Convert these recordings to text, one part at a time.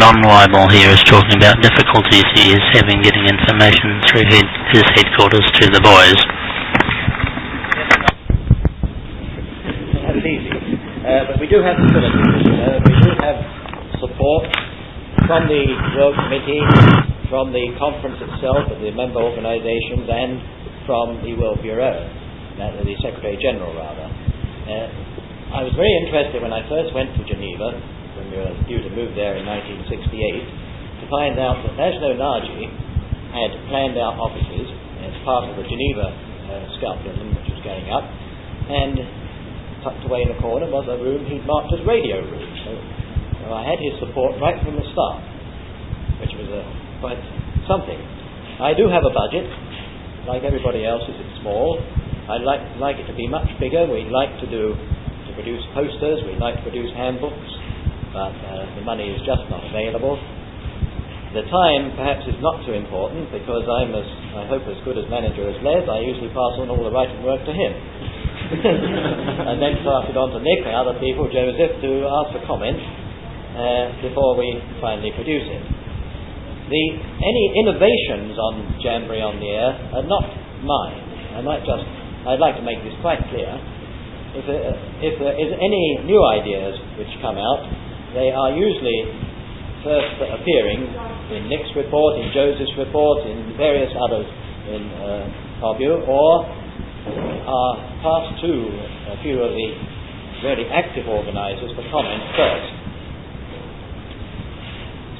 John Weibel here is talking about difficulties he is having getting information through his headquarters to the boys. That's easy. But we do have facilities. We do have support from the World Committee, from the conference itself, of the member organisations, and from the World Bureau, the Secretary General rather. I was very interested when I first went to Geneva, when we were due to move there in 1968, to find out that Najno Naji had planned out offices as part of the Geneva Scout building which was going up, and tucked away in a corner was a room he'd marked as radio room. So I had his support right from the start, which was quite something. I do have a budget. Like everybody else, it's small. I'd like it to be much bigger. We'd like to produce posters, we'd like to produce handbooks, but the money is just not available. The time perhaps is not too important, because I'm I hope as good as manager as Les. I usually pass on all the writing work to him. And then pass it on to Nick and other people, Joseph, to ask for comments before we finally produce it. Any innovations on Jamboree on the Air are not mine. I'd like to make this quite clear. If there is any new ideas which come out, they are usually first appearing in Nick's report, in Joseph's report, in various others in Obu, or are passed to a few of the very active organisers for comment first.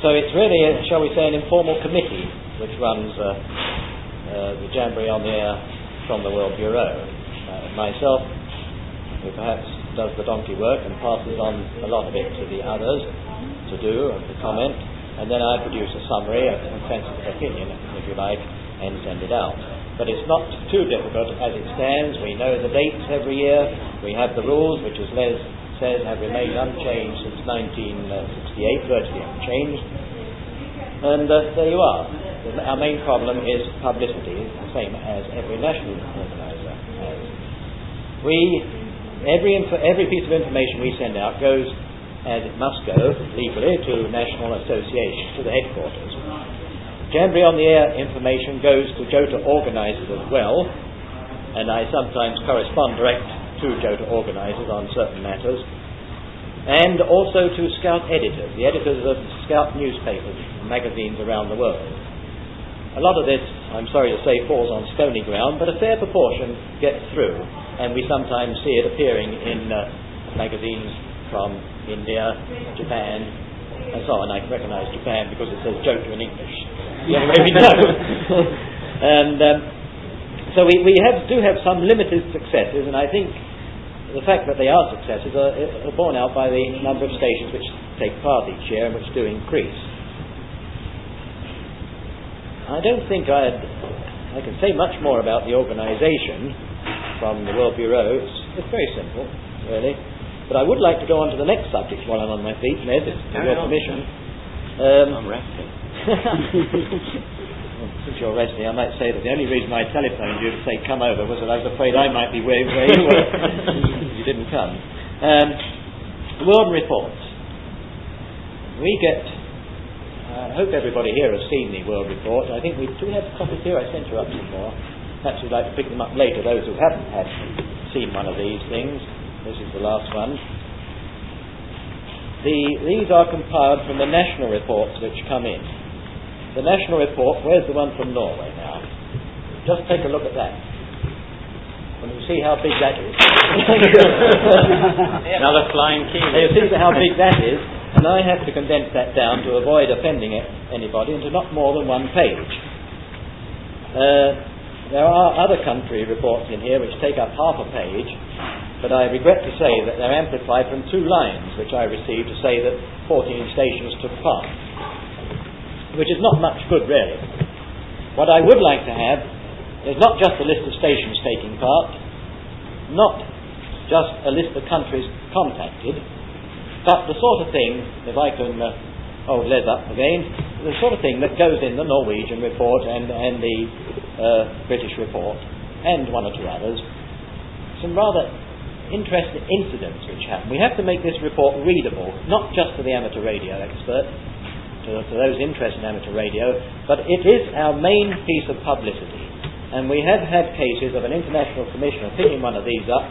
So it's really, shall we say, an informal committee which runs the Jamboree on the Air from the World Bureau. Myself, who perhaps does the donkey work and passes on a lot of it to the others to do and to comment, and then I produce a summary, a consensus opinion, if you like, and send it out. But it's not too difficult as it stands. We know the dates every year. We have the rules, which, as Les says, have remained unchanged since 1968, virtually unchanged. And there you are. Our main problem is publicity, the same as every national organiser has. Every piece of information we send out goes, as it must go legally, to national associations, to the headquarters. Jamboree on the Air information goes to JOTA organisers as well, and I sometimes correspond direct to JOTA organisers on certain matters, and also to Scout editors, the editors of Scout newspapers and magazines around the world. A lot of this, I'm sorry to say, falls on stony ground, but a fair proportion gets through, and we sometimes see it appearing in magazines from India, Japan, and so on. I can recognise Japan because it says JOTA in English. The only way we know. And so we do have some limited successes, and I think the fact that they are successes are borne out by the number of stations which take part each year and which do increase. I don't think I can say much more about the organisation from the World Bureau. It's very simple, really. But I would like to go on to the next subject while I'm on my feet, Les, with your permission. I'm resting. Since you're resting, I might say that the only reason I telephoned you to say come over was that I was afraid I might be where you were. You didn't come. World reports. We get... I hope everybody here has seen the World Report. I think we do have copies here. I sent you up some more. Perhaps you'd like to pick them up later, those who haven't seen one of these things. This is the last one. These are compiled from the national reports which come in. The national report, where's the one from Norway now? Just take a look at that. And you see how big that is. Another flying key. You see how big that is, and I have to condense that down to avoid offending anybody into not more than one page. There are other country reports in here which take up half a page, but I regret to say that they're amplified from 2 lines which I received to say that 14 stations took part, which is not much good really. What I would like to have is not just a list of stations taking part, not just a list of countries contacted, but the sort of thing, if I can hold Les up again, the sort of thing that goes in the Norwegian report and the British report, and one or two others, some rather interesting incidents which happen. We have to make this report readable, not just for the amateur radio expert, to to those interested in amateur radio, but it is our main piece of publicity. And we have had cases of an international commissioner picking one of these up,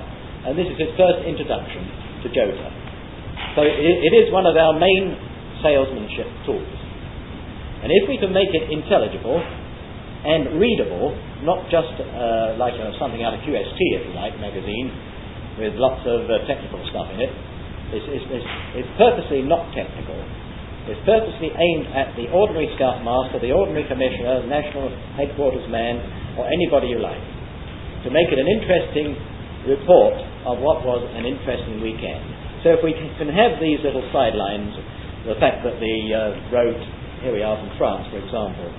and this is his first introduction to JOTA. So it is one of our main salesmanship tools. And if we can make it intelligible and readable, not just like something out of QST, if you like, magazine, with lots of technical stuff in it, it's purposely not technical. It's purposely aimed at the ordinary scoutmaster, the ordinary commissioner, national headquarters man, or anybody you like, to make it an interesting report of what was an interesting weekend. So if we can have these little sidelines, the fact that the road, here we are from France, for example,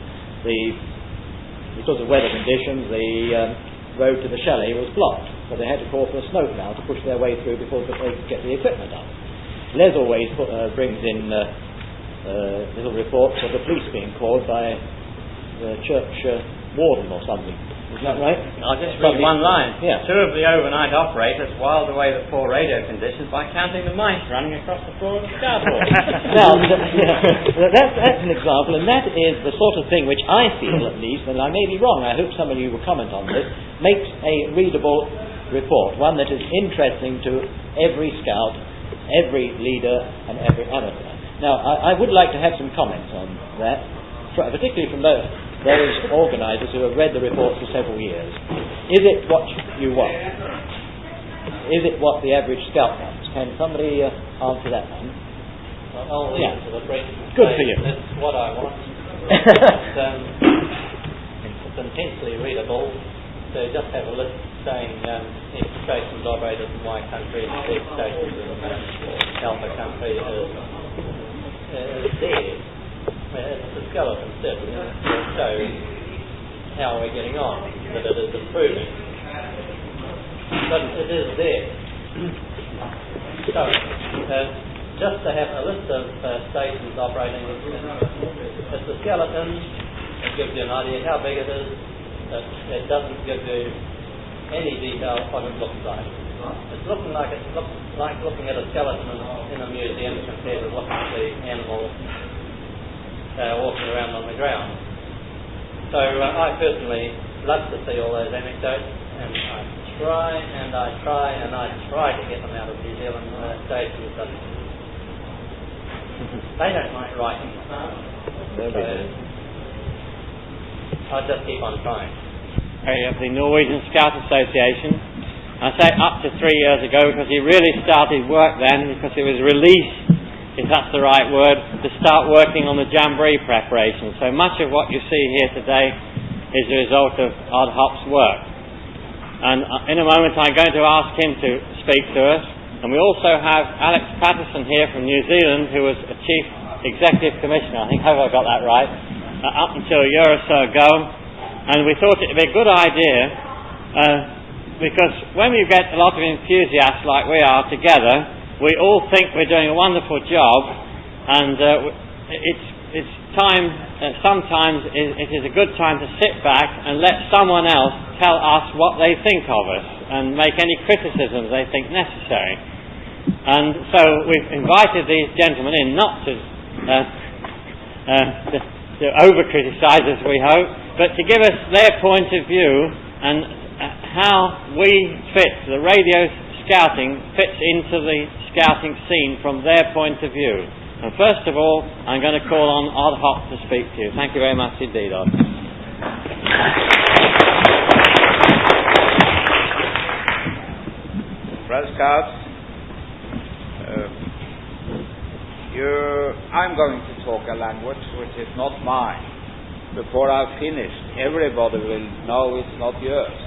because of weather conditions, the road to the chalet was blocked, so they had to call for a snowplow to push their way through before they could get the equipment up. Les always brings in little reports of the police being called by the church warden or something. Is that right? I'll just read one line. Yeah. 2 of the overnight operators whiled away the poor radio conditions by counting the mice running across the floor of the scout hall. Now, that's an example, and that is the sort of thing which I feel, at least, and I may be wrong, I hope some of you will comment on this, makes a readable report, one that is interesting to every scout, every leader, and every amateur. Now, I would like to have some comments on that, particularly from those organisers who have read the report for several years. Is it what you want? Is it what the average scout wants? Can somebody answer that one? I'll leave it to the brief. Good for you. That's what I want. It's intensely readable. So just have a list saying X stations operated in Y country, X stations in Alpha country is there. It's a skeleton certainly. It shows how we're getting on, that it is improving. But it is there. So, just to have a list of stations operating, it's a skeleton. It gives you an idea how big it is. It doesn't give you any detail of what it looks like. It's looking like looking at a skeleton in a museum compared to looking at the animal walking around on the ground. So I personally love to see all those anecdotes, and I try to get them out of New Zealand stations, but they don't like writing. So I'll just keep on trying. Of the Norwegian Scout Association. I say up to 3 years ago because he really started work then, because it was released, if that's the right word, to start working on the Jamboree preparation. So much of what you see here today is a result of Odd Hop's work. And in a moment I'm going to ask him to speak to us. And we also have Alex Patterson here from New Zealand, who was a Chief Executive Commissioner, I hope I got that right, up until a year or so ago. And we thought it would be a good idea, because when you get a lot of enthusiasts like we are together, we all think we're doing a wonderful job, and it's time, sometimes it is a good time to sit back and let someone else tell us what they think of us and make any criticisms they think necessary. And so we've invited these gentlemen in not to over-criticise us, we hope, but to give us their point of view and how we fit, the radio scouting fits into the scouting scene from their point of view. And first of all, I'm going to call on Odd Hop to speak to you. Thank you very much indeed, Odd. Well, Scouts, I'm going to talk a language which is not mine. Before I've finished, everybody will know it's not yours.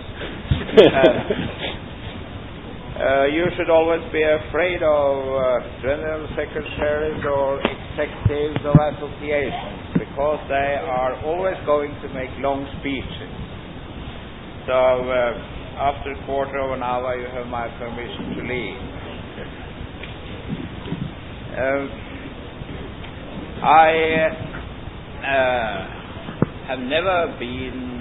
You should always be afraid of general secretaries or executives of associations, because they are always going to make long speeches. So after a quarter of an hour you have my permission to leave. I have never been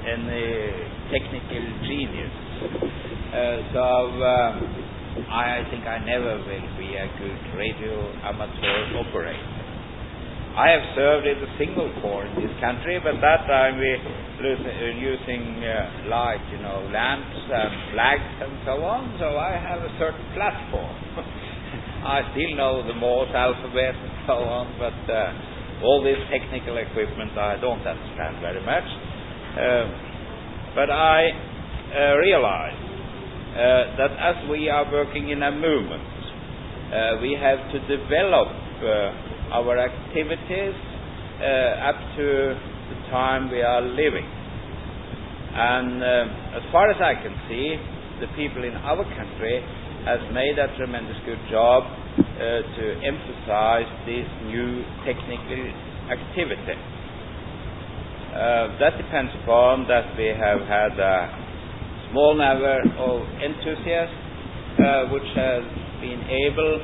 any technical genius. I think I never will be a good radio amateur operator. I have served in the single corps in this country, but that time we using light, lamps and flags and so on. So I have a certain platform. I still know the Morse alphabet and so on, but all this technical equipment I don't understand very much. But I realize that as we are working in a movement, we have to develop our activities up to the time we are living. And as far as I can see, the people in our country has made a tremendous good job to emphasize this new technical activity. That depends upon that we have had a small number of enthusiasts which have been able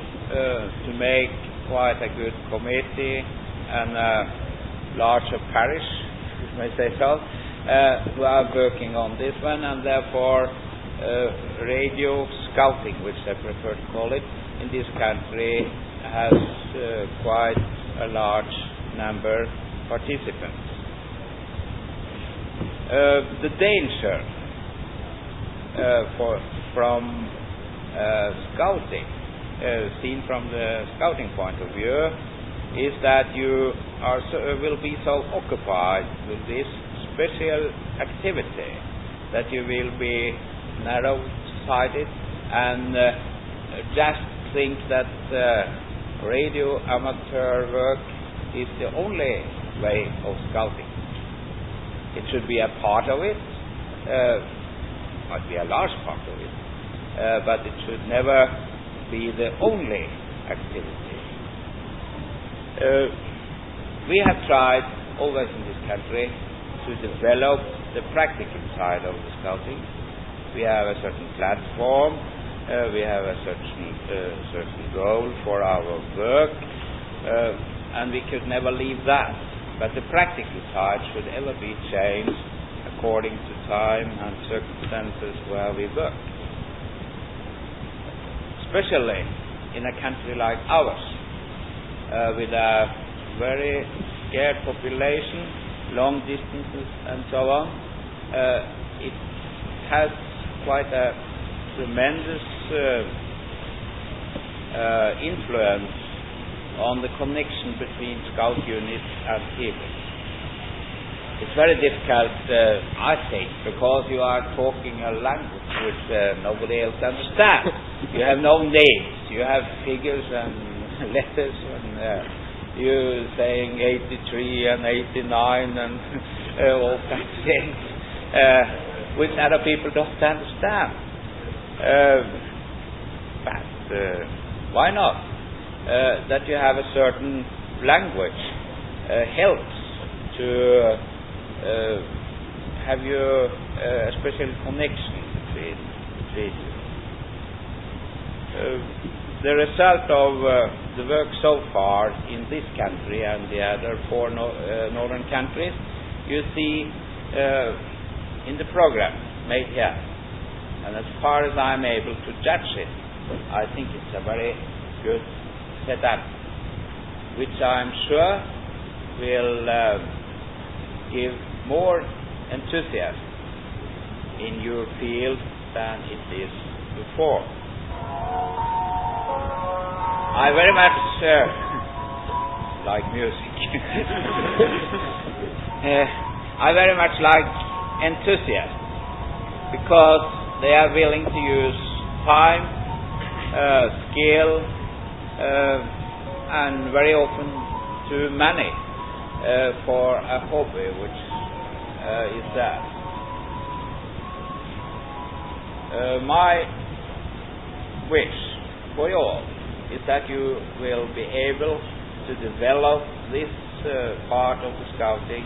to make quite a good committee and a larger parish, if I may say so, who are working on this one, and therefore radio scouting, which I prefer to call it, in this country has quite a large number of participants. The danger from scouting, seen from the scouting point of view, is that you will be so occupied with this special activity that you will be narrow-sighted and just think that radio amateur work is the only way of scouting. It should be a part of it, might be a large part of it, but it should never be the only activity. We have tried always in this country to develop the practical side of the scouting. We have a certain platform, we have a certain goal for our work, and we could never leave that. But the practical side should ever be changed according to time and circumstances where we work. Especially in a country like ours, with a very scarce population, long distances and so on, it has quite a tremendous influence on the connection between scout units and people. It's very difficult, I think, because you are talking a language which nobody else understands. You have no names, you have figures and letters, and you're saying 83 and 89 and all kinds of things, which other people don't understand. But why not? That you have a certain language helps to have you a special connection between you. The result of the work so far in this country and the other four northern countries, you see in the program made here. And as far as I'm able to judge it, I think it's a very good setup, which I'm sure will give more enthusiasm in your field than it is before. I very much like music. I very much like enthusiasm, because they are willing to use time, skill, and very often too many for a hobby which is that. My wish for you all is that you will be able to develop this part of the scouting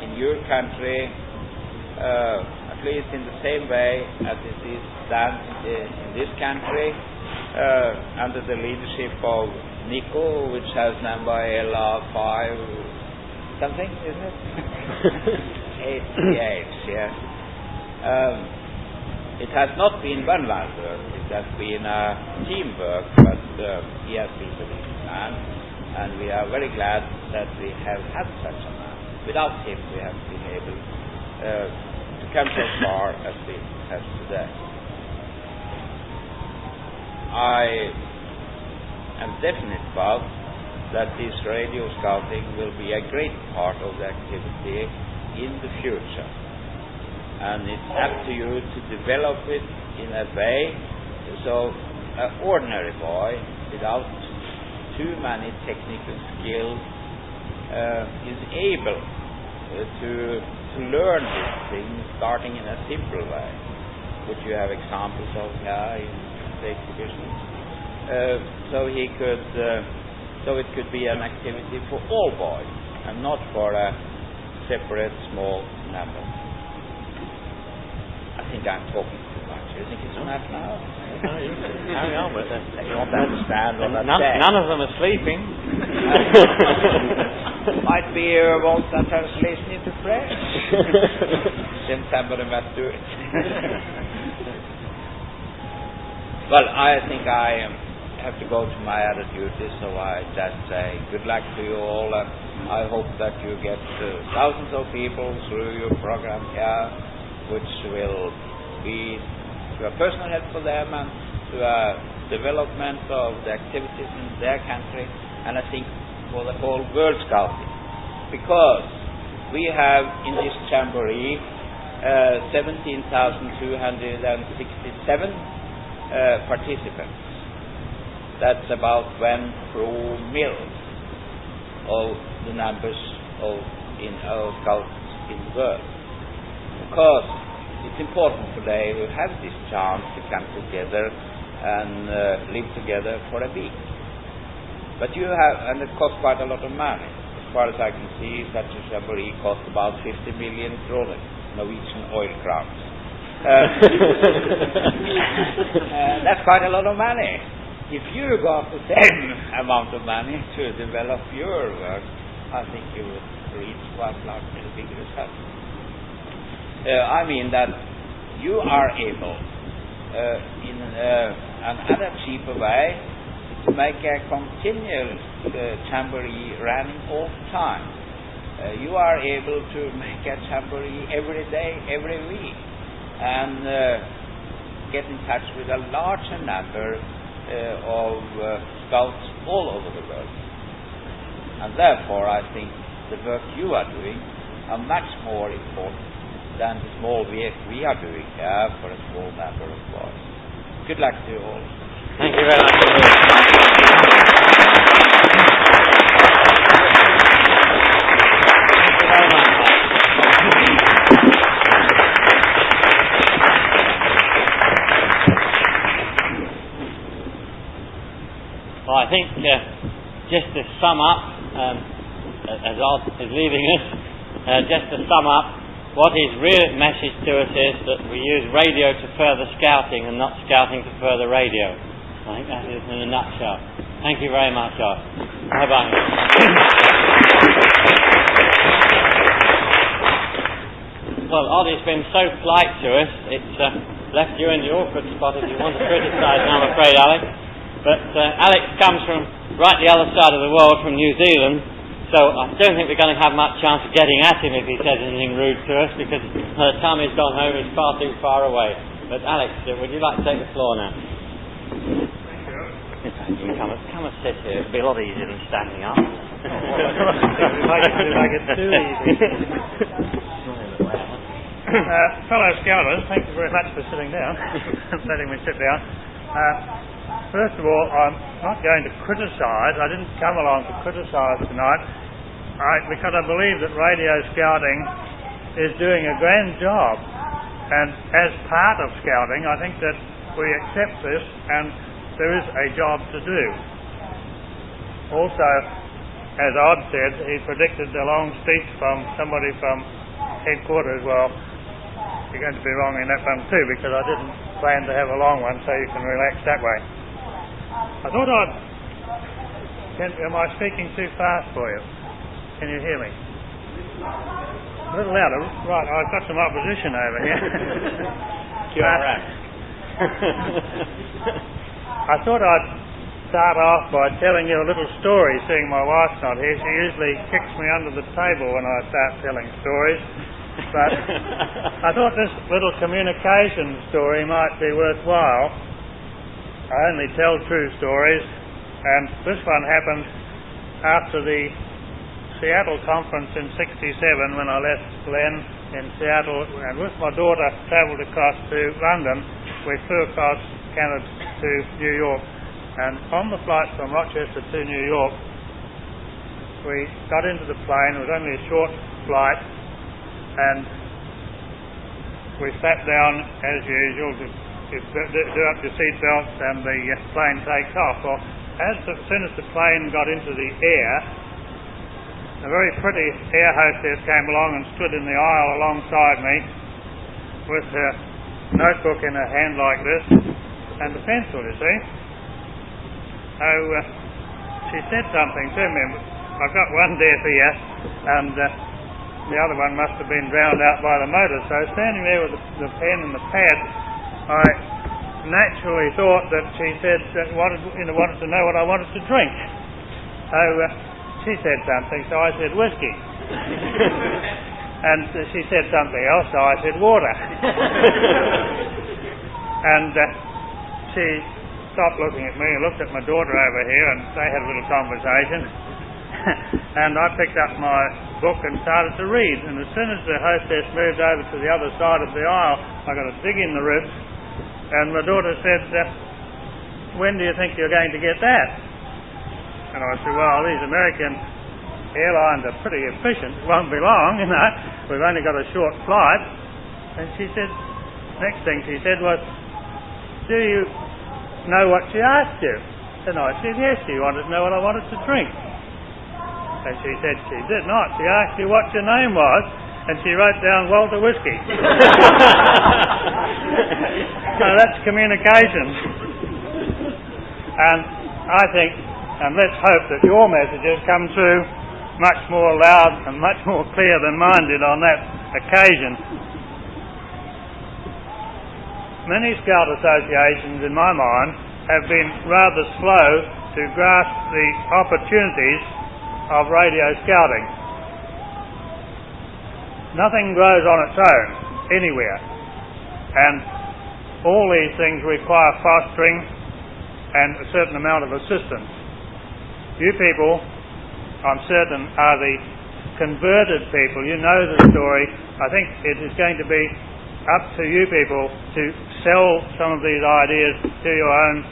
in your country, at least in the same way as it is done in this country, under the leadership of Nico, which has number LR5 something, isn't it? 88, yes. It has not been one-man work, it has been teamwork, but he has been the lead man, and we are very glad that we have had such a man. Without him, we have been able to come so far as we have today. I am definite about that this radio scouting will be a great part of the activity in the future. And it's up to you to develop it in a way so an ordinary boy without too many technical skills is able to learn these things starting in a simple way, which you have examples of here in the exhibition. So it could be an activity for all boys and not for a separate small number. I think I'm talking too much. You think it's enough now? No, you can carry on with it. They don't understand what I'm saying. None of them are sleeping. Might be want a translation into French. Then somebody must do it. Well, I think I have to go to my other duties, so I just say good luck to you all, and I hope that you get thousands of people through your program here, which will be to a personal help for them and to a development of the activities in their country, and I think for the whole world scouting, because we have in this jamboree 17,267 participants. That's about 1 per million of the numbers of scouts in the world. Because it's important today to have this chance to come together and live together for a week. But you have, and it costs quite a lot of money. As far as I can see, such a jamboree costs about 50 million kroner, Norwegian oil crowns. That's quite a lot of money. If you got the same amount of money to develop your work, I think you would reach quite large and big results. I mean that you are able, in another cheaper way, to make a continual jamboree running all the time. You are able to make a jamboree every day, every week, and get in touch with a larger number of scouts all over the world. And therefore I think the work you are doing are much more important than the small work we are doing here for a small number of boys. Good luck to you all. Thank you very much. Well, I think just to sum up, as Oz is leaving us, just to sum up, what his real message to us is that we use radio to further scouting and not scouting to further radio. I think that is in a nutshell. Thank you very much, Oz. Bye-bye. Well, Oz has been so polite to us, it's left you in the awkward spot if you want to criticise, I'm afraid, Alex. But Alex comes from right the other side of the world, from New Zealand, so I don't think we're going to have much chance of getting at him if he says anything rude to us, because by the time he's gone home, he's far too far away. But Alex, would you like to take the floor now? In fact, you can come and sit here. It'll be a lot easier than standing up. If I get too easy. Fellow Scouters, thank you very much for sitting down, letting me sit down. First of all, I'm not going to criticise. I didn't come along to criticise tonight, because I believe that radio scouting is doing a grand job. And as part of scouting, I think that we accept this, and there is a job to do. Also, as Odd said, he predicted a long speech from somebody from headquarters. Well, you're going to be wrong in that one too, because I didn't plan to have a long one, so you can relax that way. I thought am I speaking too fast for you? Can you hear me? A little louder. Right, I've got some opposition over here. QRF. I thought I'd start off by telling you a little story, seeing my wife's not here. She usually kicks me under the table when I start telling stories. But I thought this little communication story might be worthwhile. I only tell true stories, and this one happened after the Seattle conference in '67 when I left Glen in Seattle, and with my daughter travelled across to London. We flew across Canada to New York, and on the flight from Rochester to New York, we got into the plane. It was only a short flight, and we sat down as usual to do up your seat belts, and the plane takes off. Well, as soon as the plane got into the air, a very pretty air hostess came along and stood in the aisle alongside me with her notebook in her hand like this and a pencil, you see. So she said something to me. I've got one deaf ear, and the other one must have been drowned out by the motor. So standing there with the pen and the pad, I naturally thought that she said wanted to know what I wanted to drink. So she said something, so I said whiskey. And she said something else, so I said water. And she stopped looking at me and looked at my daughter over here, and they had a little conversation. And I picked up my book and started to read, and as soon as the hostess moved over to the other side of the aisle, I got a dig in the ribs, and my daughter said, when do you think you're going to get that? And I said, well, these American airlines are pretty efficient, it won't be long, you know, we've only got a short flight. And she said, next thing she said was, do you know what she asked you? And I said, yes, she wanted to know what I wanted to drink. And she said she did not. She asked you what your name was, and she wrote down Walter Whiskey. So that's communication. And I think, and let's hope that your messages come through much more loud and much more clear than mine did on that occasion. Many Scout associations, in my mind, have been rather slow to grasp the opportunities of radio scouting. Nothing grows on its own, anywhere. And all these things require fostering and a certain amount of assistance. You people, I'm certain, are the converted people. You know the story. I think it is going to be up to you people to sell some of these ideas to your own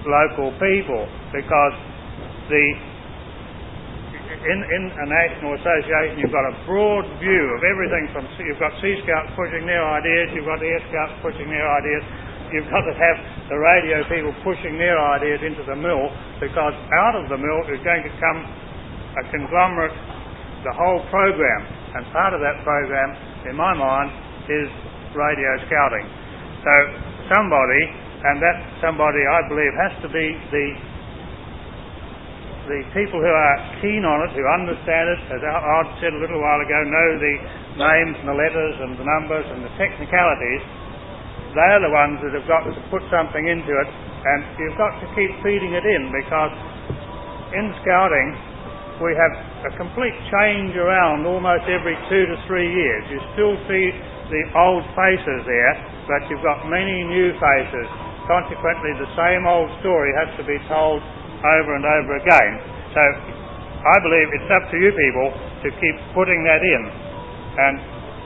local people, because in a national association you've got a broad view of everything from, you've got Sea Scouts pushing their ideas, you've got Air Scouts pushing their ideas, you've got to have the radio people pushing their ideas into the mill, because out of the mill is going to come a conglomerate, the whole program, and part of that program, in my mind, is radio scouting. So somebody, and that somebody I believe has to be the people who are keen on it, who understand it, as Ard said a little while ago, know the names and the letters and the numbers and the technicalities. They're the ones that have got to put something into it, and you've got to keep feeding it in, because in scouting we have a complete change around almost every 2 to 3 years. You still see the old faces there, but you've got many new faces. Consequently, the same old story has to be told over and over again. So I believe it's up to you people to keep putting that in, and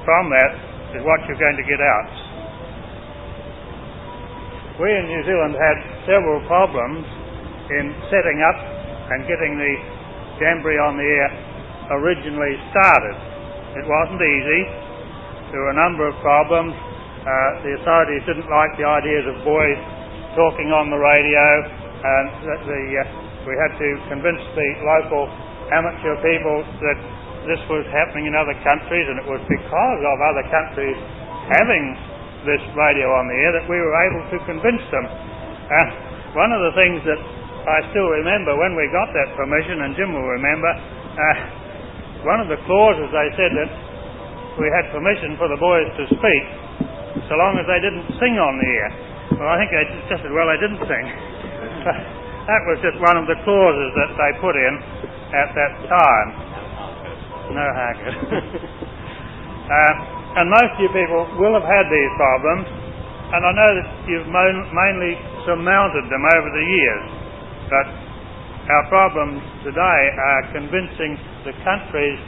from that is what you're going to get out. We in New Zealand had several problems in setting up and getting the Jamboree on the Air originally started. It wasn't easy. There were a number of problems. The authorities didn't like the ideas of boys talking on the radio, and we had to convince the local amateur people that this was happening in other countries, and it was because of other countries having this radio on the air that we were able to convince them. One of the things that I still remember when we got that permission, and Jim will remember, one of the clauses, they said that we had permission for the boys to speak so long as they didn't sing on the air. Well, I think they just said, well, they didn't sing. that was just one of the clauses that they put in at that time. No haggard. And most of you people will have had these problems, and I know that you've mainly surmounted them over the years, but our problems today are convincing the countries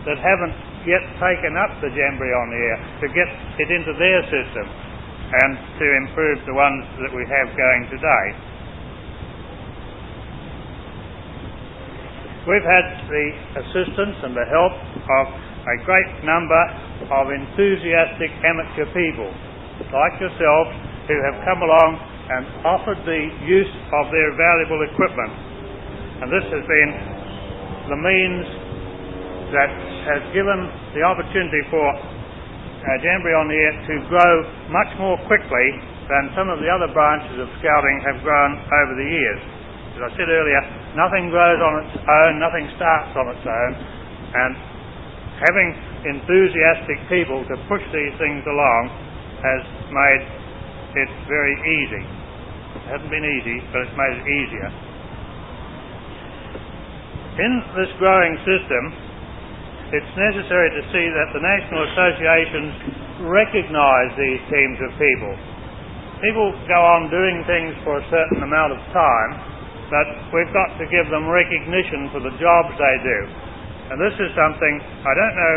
that haven't yet taken up the Jamboree on the Air to get it into their system and to improve the ones that we have going today. We've had the assistance and the help of a great number of enthusiastic amateur people like yourself who have come along and offered the use of their valuable equipment, and this has been the means that has given the opportunity for Jamboree on the Air to grow much more quickly than some of the other branches of scouting have grown over the years. As I said earlier, nothing grows on its own, nothing starts on its own, and having enthusiastic people to push these things along has made it very easy. It hasn't been easy, but it's made it easier. In this growing system, it's necessary to see that the national associations recognise these teams of people. People go on doing things for a certain amount of time, but we've got to give them recognition for the jobs they do. And this is something, I don't know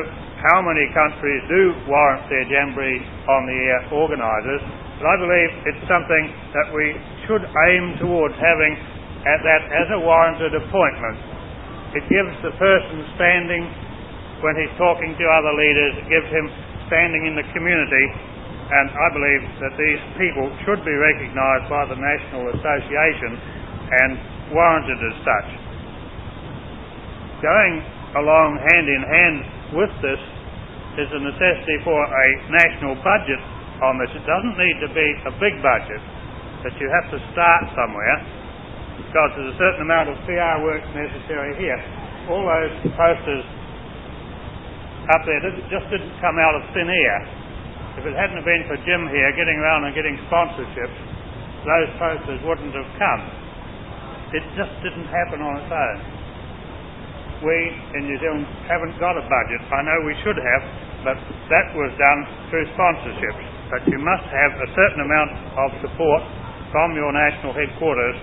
how many countries do warrant their Jamboree on the Air organisers, but I believe it's something that we should aim towards having at that as a warranted appointment. It gives the person standing when he's talking to other leaders, it gives him standing in the community, and I believe that these people should be recognised by the National Association and warranted as such. Going along hand in hand with this is the necessity for a national budget on this. It doesn't need to be a big budget, but you have to start somewhere, because there's a certain amount of PR work necessary here. All those posters up there just didn't come out of thin air. If it hadn't been for Jim here getting around and getting sponsorships, those posters wouldn't have come. It just didn't happen on its own. We in New Zealand haven't got a budget. I know we should have, but that was done through sponsorships. But you must have a certain amount of support from your national headquarters.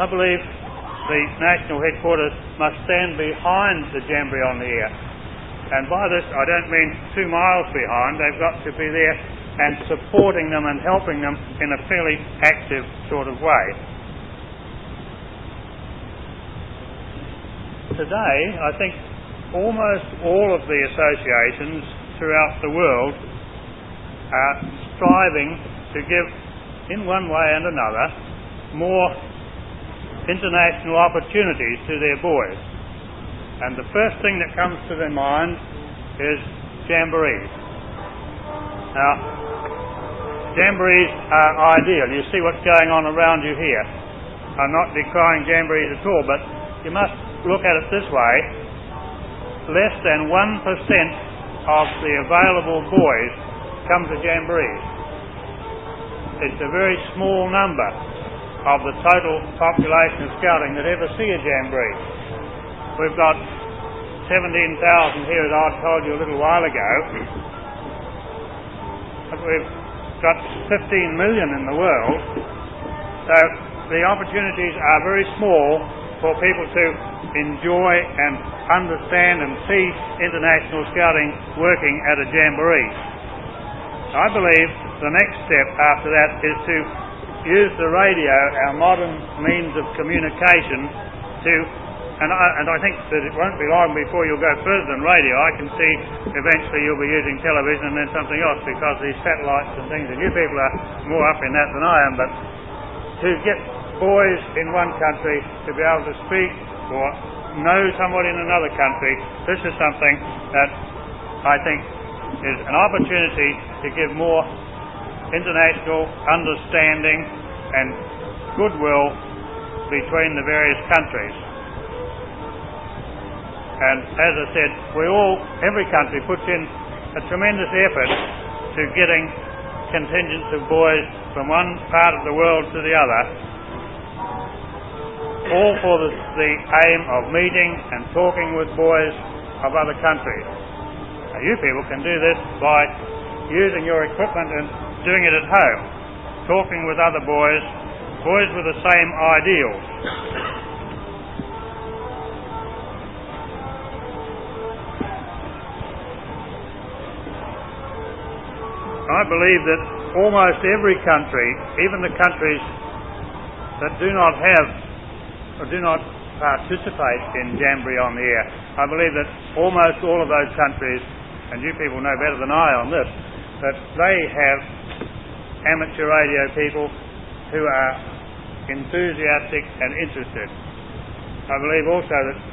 I believe the national headquarters must stand behind the Jamboree on the Air. And by this I don't mean 2 miles behind. They've got to be there and supporting them and helping them in a fairly active sort of way. Today, I think almost all of the associations throughout the world are striving to give, in one way and another, more international opportunities to their boys. And the first thing that comes to their mind is jamborees. Now, jamborees are ideal. You see what's going on around you here. I'm not decrying jamborees at all, but you must look at it this way. Less than 1% of the available boys come to jamborees. It's a very small number of the total population of scouting that ever see a jamboree. We've got 17,000 here, as I told you a little while ago. But we've got 15 million in the world. So the opportunities are very small for people to enjoy and understand and see international scouting working at a jamboree. I believe the next step after that is to use the radio, our modern means of communication, and I think that it won't be long before you'll go further than radio. I can see eventually you'll be using television and then something else, because these satellites and things, and you people are more up in that than I am, but to get boys in one country to be able to speak or know somebody in another country, this is something that I think is an opportunity to give more international understanding and goodwill between the various countries. And as I said, every country puts in a tremendous effort to getting contingents of boys from one part of the world to the other, all for the aim of meeting and talking with boys of other countries. Now, you people can do this by using your equipment and doing it at home, talking with other boys with the same ideals. I believe that almost every country, even the countries that do not have or do not participate in Jamboree on the Air, I believe that almost all of those countries, and you people know better than I on this, that they have amateur radio people who are enthusiastic and interested. I believe also that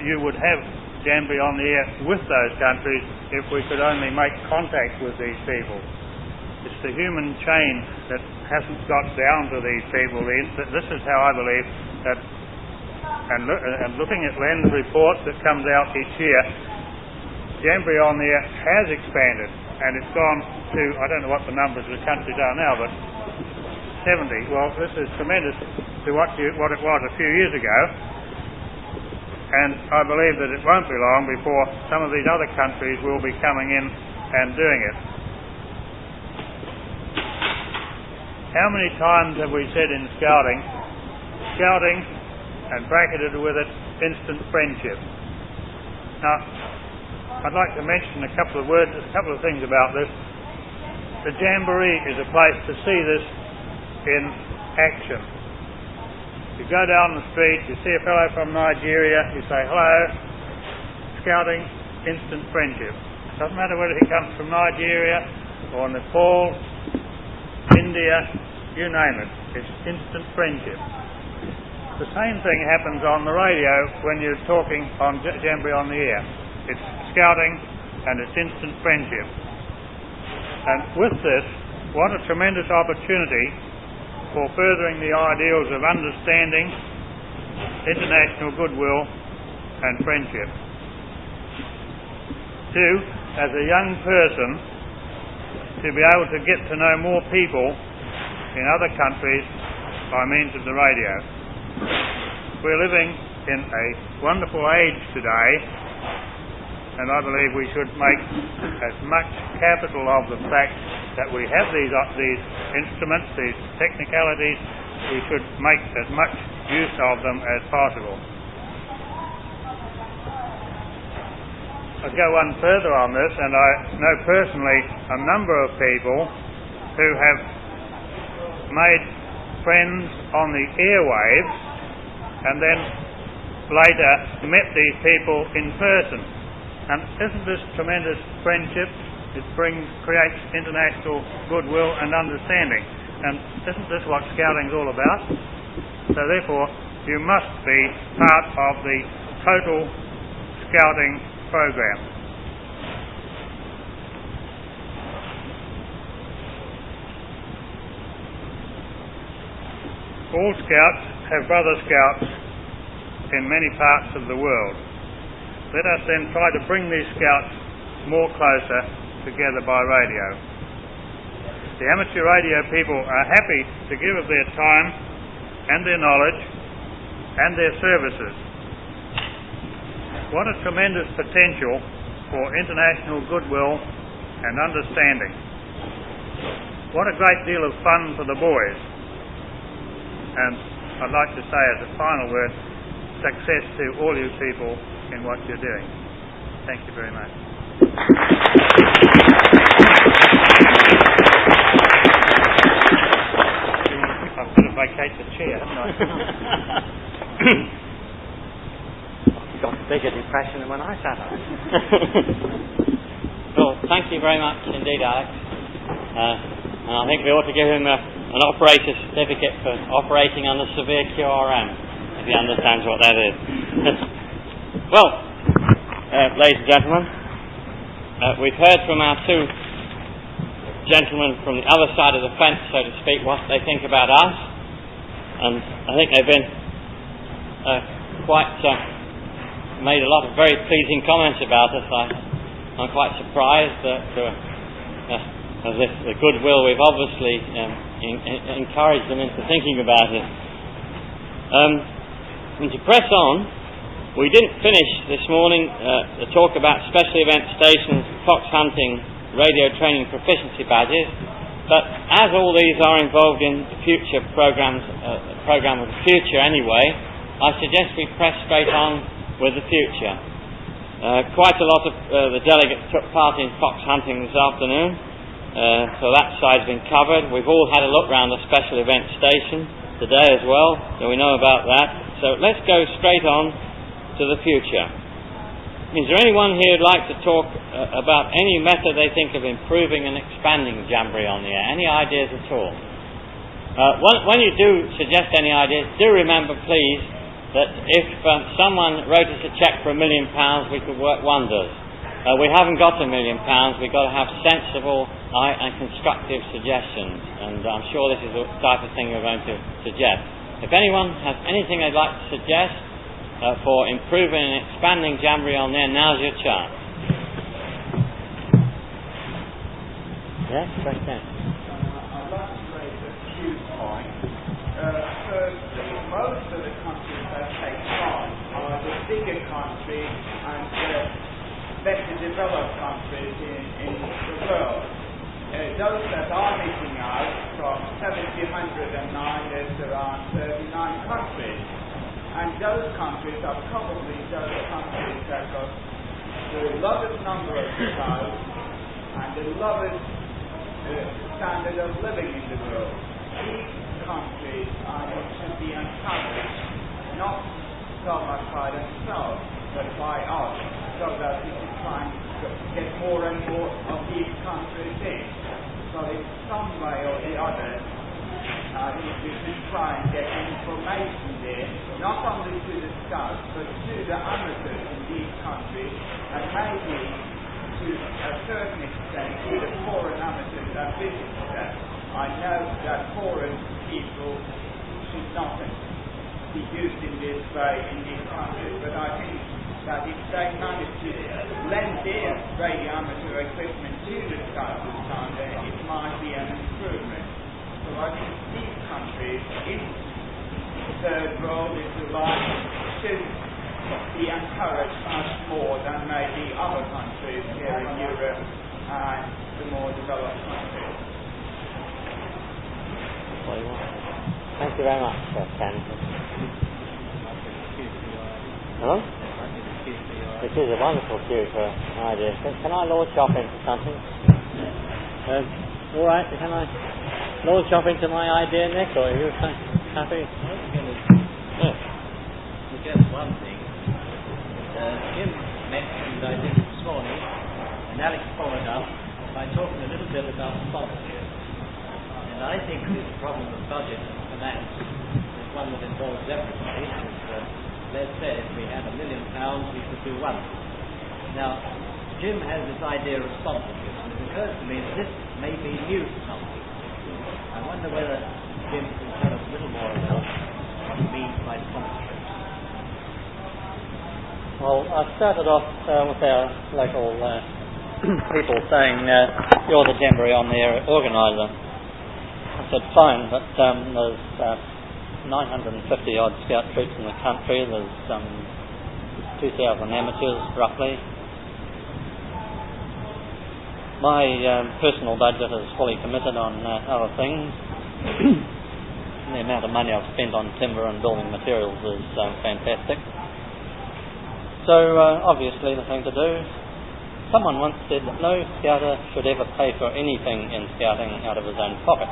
you would have Jamboree on the Air with those countries if we could only make contact with these people. It's the human chain that hasn't got down to these people. This is how I believe that, and looking at Len's report that comes out each year, Jamboree on the Air has expanded, and it's gone to, I don't know what the numbers of the countries are now, but 70. Well, this is tremendous to what it was a few years ago. And I believe that it won't be long before some of these other countries will be coming in and doing it. How many times have we said in scouting, and bracketed with it, instant friendship? Now, I'd like to mention a couple of things about this. The Jamboree is a place to see this in action. You go down the street, you see a fellow from Nigeria, you say hello, scouting, instant friendship. Doesn't matter whether he comes from Nigeria or Nepal, India, you name it. It's instant friendship. The same thing happens on the radio when you're talking on Jamboree on the Air. It's scouting and it's instant friendship. And with this, what a tremendous opportunity for furthering the ideals of understanding, international goodwill and friendship. 2, as a young person, to be able to get to know more people in other countries by means of the radio. We're living in a wonderful age today, and I believe we should make as much capital of the fact that we have these instruments, these technicalities. We should make as much use of them as possible. I'll go one further on this, and I know personally a number of people who have made friends on the airwaves and then later met these people in person. And isn't this tremendous friendship? It creates international goodwill and understanding. And isn't this what scouting's all about? So therefore, you must be part of the total scouting program. All scouts have brother scouts in many parts of the world. Let us then try to bring these scouts more closer together by radio. The amateur radio people are happy to give of their time and their knowledge and their services. What a tremendous potential for international goodwill and understanding. What a great deal of fun for the boys. And I'd like to say as a final word, success to all you people in what you're doing. Thank you very much. I've got to vacate the chair, haven't I? You got a bigger depression than when I sat on. Well, thank you very much indeed, Alex. And I think we ought to give him an operator certificate for operating under severe QRM, if he understands what that is. Well, ladies and gentlemen, we've heard from our two gentlemen from the other side of the fence, so to speak, what they think about us, and I think they've been made a lot of very pleasing comments about us. I'm quite surprised that as if the goodwill we've obviously encouraged them into thinking about it. And to press on, we didn't finish this morning the talk about special event stations, fox hunting, radio training proficiency badges, but as all these are involved in the future program of the future anyway, I suggest we press straight on with the future. Quite a lot of the delegates took part in fox hunting this afternoon, so that side's been covered. We've all had a look round the special event station today as well, so we know about that. So let's go straight on to the future. Is there anyone here who'd like to talk about any method they think of improving and expanding Jamboree on the air? Any ideas at all? When you do suggest any ideas, do remember please that if someone wrote us a cheque for £1 million, we could work wonders. We haven't got £1 million, we've got to have sensible and constructive suggestions, and I'm sure this is the type of thing we're going to suggest. If anyone has anything they'd like to suggest for improving and expanding Jamboree on there, now's your chance. Yeah, right there. I'd like to raise a few points. Firstly, most of the countries that take part are the bigger countries and the better developed countries in the world. Those that are missing out, from 1,709, there's around 39 countries. And those countries are probably those countries that got the lowest number of scouts and the lowest standard of living in the world. These countries should be encouraged, not so much by themselves, but by us, so that we can try and get more and more of these countries in. So in some way or the other, we can try and get information there, not only to the scouts, but to the amateurs in these countries, and maybe to a certain extent to the foreign amateurs that visit them. I know that foreign people should not be used in this way in these countries, but I think that if they manage to lend their radio amateur equipment to the scouts down there, it might be an improvement. So I think these countries in the third world, if you like, should be encouraged much more than maybe other countries here in Europe and the more developed countries. Thank you very much, Ken. Hello? It is a wonderful future idea. Can I launch off into something? All right, can I launch off into my idea, Nick, or are you happy? Yes. Just one thing. Jim mentioned, I did this morning, and Alex followed up by talking a little bit about sponsorship. And I think the problem of budget and finance is one that involves everybody. Let's say if we had £1 million, we could do one. Now, Jim has this idea of sponsorship, and it occurs to me that this may be new to some people. I wonder whether Jim can tell us a little more about what he means by sponsorship. Well, I started off with our local people saying, you're the Jamboree on the Air organiser. I said, fine, but there's 950 odd scout troops in the country, there's 2,000 amateurs roughly. My personal budget is fully committed on other things. The amount of money I've spent on timber and building materials is fantastic. So obviously the thing to do, someone once said that no scouter should ever pay for anything in scouting out of his own pocket.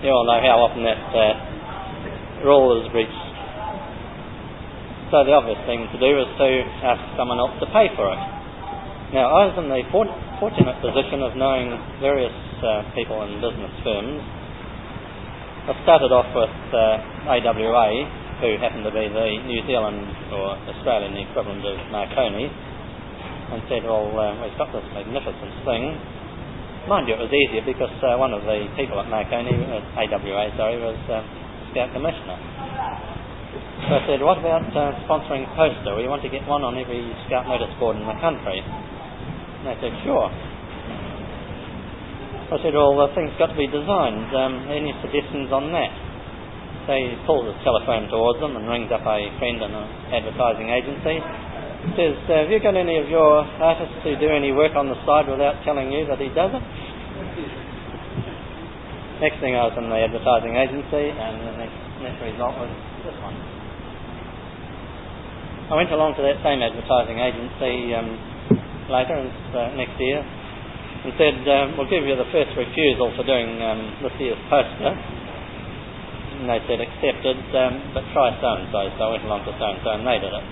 You all know how often that rule is breached. So the obvious thing to do is to ask someone else to pay for it. Now, I was in the fortunate position of knowing various people in business firms. I started off with AWA, who happened to be the New Zealand or Australian equivalent of Marconi, and said, well, we've got this magnificent thing. Mind you, it was easier because one of the people at Marconi, AWA, was Scout Commissioner. So I said, what about sponsoring a poster? We want to get one on every Scout notice board in the country. And they said, sure. I said, well, the thing's got to be designed. Any suggestions on that? he pulls his telephone towards him and rings up a friend in an advertising agency. Says, have you got any of your artists who do any work on the side without telling you that he does it? Next thing, I was in the advertising agency, and the next result was this one. I went along to that same advertising agency later, next year, and said, we'll give you the first refusal for doing this year's poster. And they said, accepted, but try so-and-so. So I went along to so-and-so and they did it.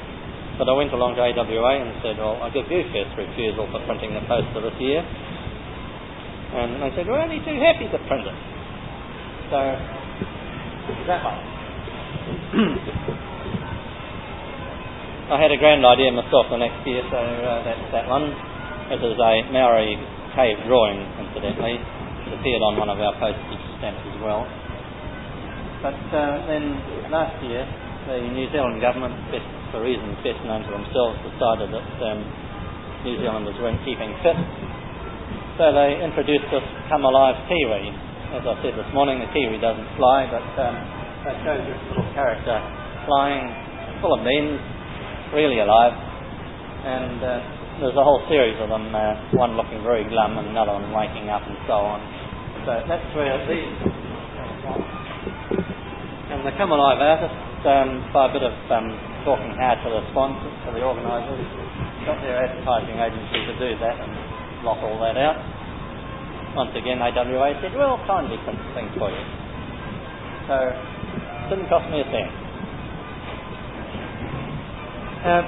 But I went along to AWA and said, well, I'll give you first refusal for printing the poster this year. And they said, we're only too happy to print it. So, that one. I had a grand idea myself the next year, so that's that one. It is a Maori cave drawing, incidentally. It appeared on one of our postage stamps as well. But then last year, the New Zealand government, for reasons best known to themselves, decided that New Zealanders weren't keeping fit. So they introduced this Come Alive Kiwi. As I said this morning, the Kiwi doesn't fly, but they showed this little character flying, full of beans, really alive. And there's a whole series of them, one looking very glum and another one waking up and so on. So that's where these... And the Come Alive artists, by a bit of talking hard to the sponsors, to the organisers, got their advertising agency to do that and lock all that out. Once again, AWA said, well, kindly print the thing for you. So, it didn't cost me a cent.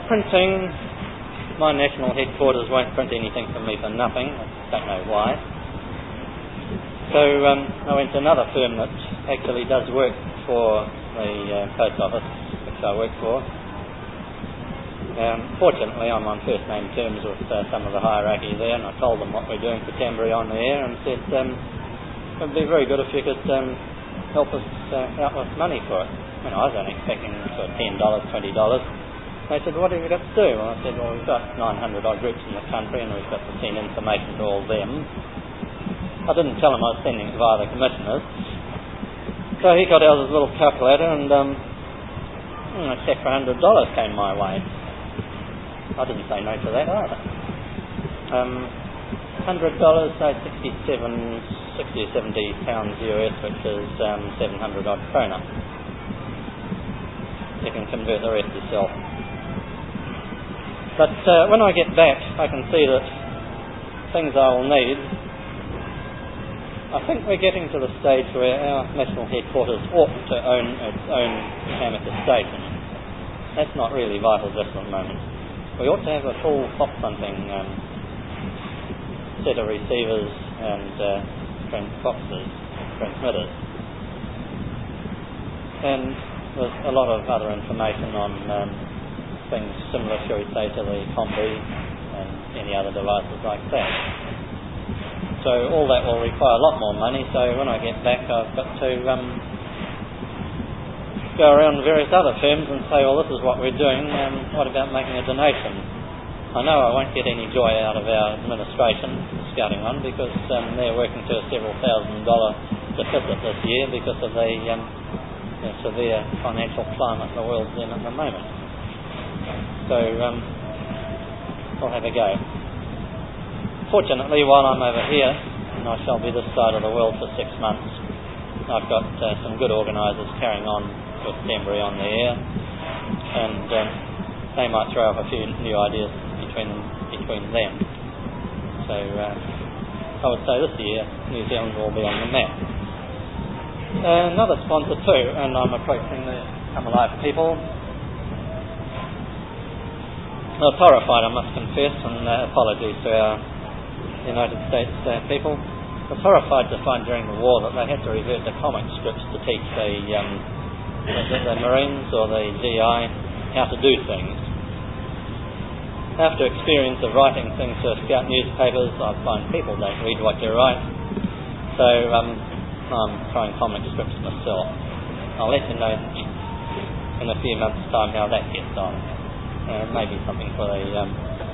Printing, my national headquarters won't print anything for me for nothing. I don't know why. So, I went to another firm that actually does work for the post office, which I work for. Fortunately, I'm on first name terms with some of the hierarchy there, and I told them what we're doing for Canberra on the air, and said it would be very good if you could help us out with money for it. You know, I was only expecting sort of $10, $20. They said, what have you got to do? Well, I said, well, we've got 900 odd groups in the country, and we've got to send information to all them. I didn't tell him I was sending it via the commissioners. So he got out his little calculator and a cheque for $100 came my way. I didn't say no to that either. $100, so 60 or 70 pounds US, which is 700 odd krona. You can convert the rest yourself. But when I get back, I can see that things I will need. I think we're getting to the stage where our national headquarters ought to own its own amateur station. That's not really vital just at the moment. We ought to have a full fox hunting set of receivers and transmitters. And there's a lot of other information on things similar, shall we say, to the Combi and any other devices like that. So all that will require a lot more money, so when I get back I've got to go around various other firms and say, well, this is what we're doing, what about making a donation? I know I won't get any joy out of our administration scouting on, because they're working to a several $1,000 deficit this year because of the severe financial climate the world's in at the moment. So I'll have a go. Fortunately, while I'm over here, and I shall be this side of the world for 6 months, I've got some good organisers carrying on with Canberra on the air, and they might throw up a few new ideas between them. So I would say this year New Zealand will be on the map. Another sponsor too, and I'm approaching the Come Alive people. I was horrified, I must confess, and apologies to our United States people. I was horrified to find during the war that they had to revert to comic strips to teach the Marines or the GI how to do things. After experience of writing things for scout newspapers, I find people don't read what you write. So I'm trying comic strips myself. I'll let you know in a few months' time how that gets on. Maybe something for the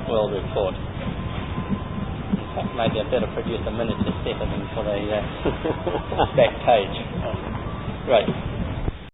World Report. In fact, maybe I better produce a miniature set of them for the back page. Great.